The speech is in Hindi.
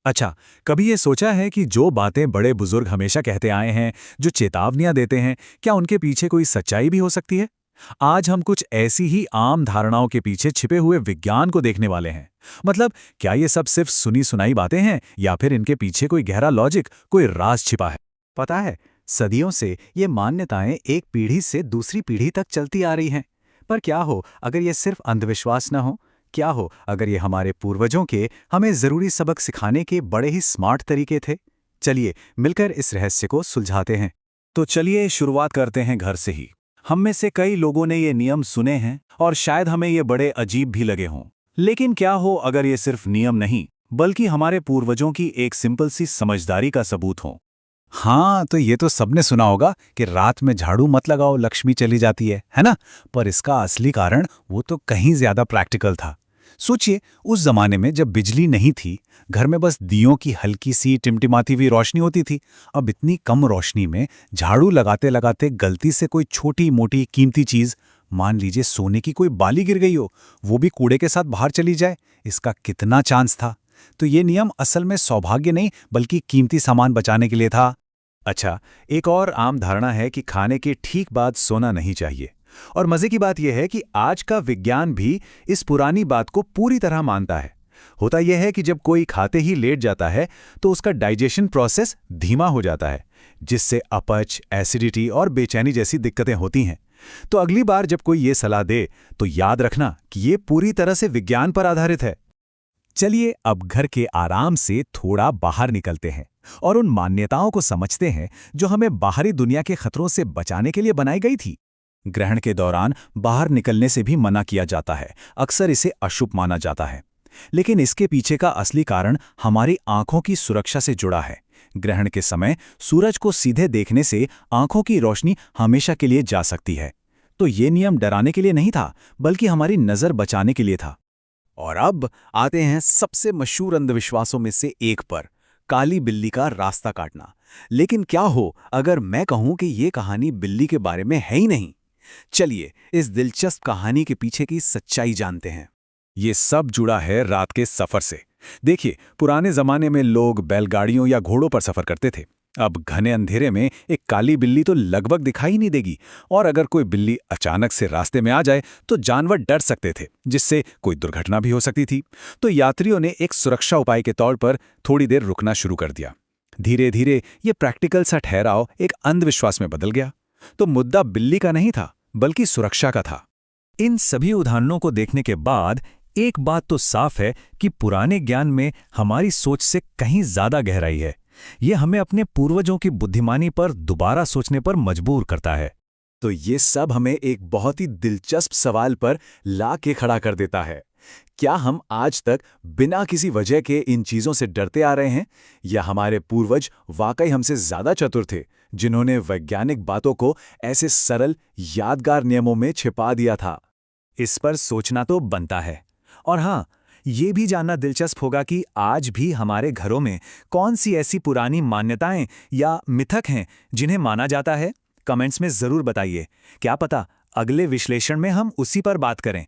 अच्छा, कभी ये सोचा है कि जो बातें बड़े बुजुर्ग हमेशा कहते आए हैं, जो चेतावनियां देते हैं, क्या उनके पीछे कोई सच्चाई भी हो सकती है? आज हम कुछ ऐसी ही आम धारणाओं के पीछे छिपे हुए विज्ञान को देखने वाले हैं। मतलब, क्या ये सब सिर्फ सुनी सुनाई बातें हैं या फिर इनके पीछे कोई गहरा लॉजिक, कोई राज छिपा है? पता है, सदियों से ये मान्यताएं एक पीढ़ी से दूसरी पीढ़ी तक चलती आ रही हैं। पर क्या हो अगर ये सिर्फ अंधविश्वास न हो? क्या हो अगर ये हमारे पूर्वजों के हमें जरूरी सबक सिखाने के बड़े ही स्मार्ट तरीके थे? चलिए मिलकर इस रहस्य को सुलझाते हैं। तो चलिए शुरुआत करते हैं घर से ही। हम में से कई लोगों ने ये नियम सुने हैं और शायद हमें ये बड़े अजीब भी लगे हों। लेकिन क्या हो अगर ये सिर्फ नियम नहीं, बल्कि हमारे पूर्वजों की एक सिंपल सी समझदारी का सबूत हो? हाँ, तो ये तो सबने सुना होगा कि रात में झाड़ू मत लगाओ, लक्ष्मी चली जाती है ना? पर इसका असली कारण वो तो कहीं ज्यादा प्रैक्टिकल था। सोचिए, उस जमाने में जब बिजली नहीं थी, घर में बस दियों की हल्की सी टिमटिमाती हुई रोशनी होती थी। अब इतनी कम रोशनी में झाड़ू लगाते लगाते गलती से कोई छोटी मोटी कीमती चीज, मान लीजिए सोने की कोई बाली गिर गई हो, वो भी कूड़े के साथ बाहर चली जाए, इसका कितना चांस था? तो ये नियम असल में सौभाग्य नहीं बल्कि कीमती सामान बचाने के लिए था। अच्छा, एक और आम धारणा है कि खाने के ठीक बाद सोना नहीं चाहिए। और मजे की बात यह है कि आज का विज्ञान भी इस पुरानी बात को पूरी तरह मानता है। होता यह है कि जब कोई खाते ही लेट जाता है तो उसका डाइजेशन प्रोसेस धीमा हो जाता है, जिससे अपच, एसिडिटी और बेचैनी जैसी दिक्कतें होती हैं। तो अगली बार जब कोई ये सलाह दे तो याद रखना कि ये पूरी तरह से विज्ञान पर आधारित है। चलिए अब घर के आराम से थोड़ा बाहर निकलते हैं और उन मान्यताओं को समझते हैं जो हमें बाहरी दुनिया के खतरों से बचाने के लिए बनाई गई थी। ग्रहण के दौरान बाहर निकलने से भी मना किया जाता है, अक्सर इसे अशुभ माना जाता है। लेकिन इसके पीछे का असली कारण हमारी आंखों की सुरक्षा से जुड़ा है। ग्रहण के समय सूरज को सीधे देखने से आंखों की रोशनी हमेशा के लिए जा सकती है। तो ये नियम डराने के लिए नहीं था, बल्कि हमारी नजर बचाने के लिए था। और अब आते हैं सबसे मशहूर अंधविश्वासों में से एक पर, काली बिल्ली का रास्ता काटना। लेकिन क्या हो अगर मैं कहूं कि ये कहानी बिल्ली के बारे में है ही नहीं? चलिए इस दिलचस्प कहानी के पीछे की सच्चाई जानते हैं। ये सब जुड़ा है रात के सफर से। देखिए, पुराने जमाने में लोग बैलगाड़ियों या घोड़ों पर सफर करते थे। अब घने अंधेरे में एक काली बिल्ली तो लगभग दिखाई नहीं देगी, और अगर कोई बिल्ली अचानक से रास्ते में आ जाए तो जानवर डर सकते थे, जिससे कोई दुर्घटना भी हो सकती थी। तो यात्रियों ने एक सुरक्षा उपाय के तौर पर थोड़ी देर रुकना शुरू कर दिया। धीरे धीरे ये प्रैक्टिकल सा ठहराव एक अंधविश्वास में बदल गया। तो मुद्दा बिल्ली का नहीं था, बल्कि सुरक्षा का था। इन सभी उदाहरणों को देखने के बाद एक बात तो साफ है कि पुराने ज्ञान में हमारी सोच से कहीं ज्यादा गहराई है। ये हमें अपने पूर्वजों की बुद्धिमानी पर दोबारा सोचने पर मजबूर करता है। तो ये सब हमें एक बहुत ही दिलचस्प सवाल पर ला के खड़ा कर देता है। क्या हम आज तक बिना किसी वजह के इन चीजों से डरते आ रहे हैं, या हमारे पूर्वज वाकई हमसे ज्यादा चतुर थे, जिन्होंने वैज्ञानिक बातों को ऐसे सरल, यादगार नियमों में छिपा दिया था? इस पर सोचना तो बनता है। और हाँ, ये भी जानना दिलचस्प होगा कि आज भी हमारे घरों में कौन सी ऐसी पुरानी मान्यताएं या मिथक हैं जिन्हें माना जाता है। कमेंट्स में जरूर बताइए। क्या पता अगले विश्लेषण में हम उसी पर बात करें।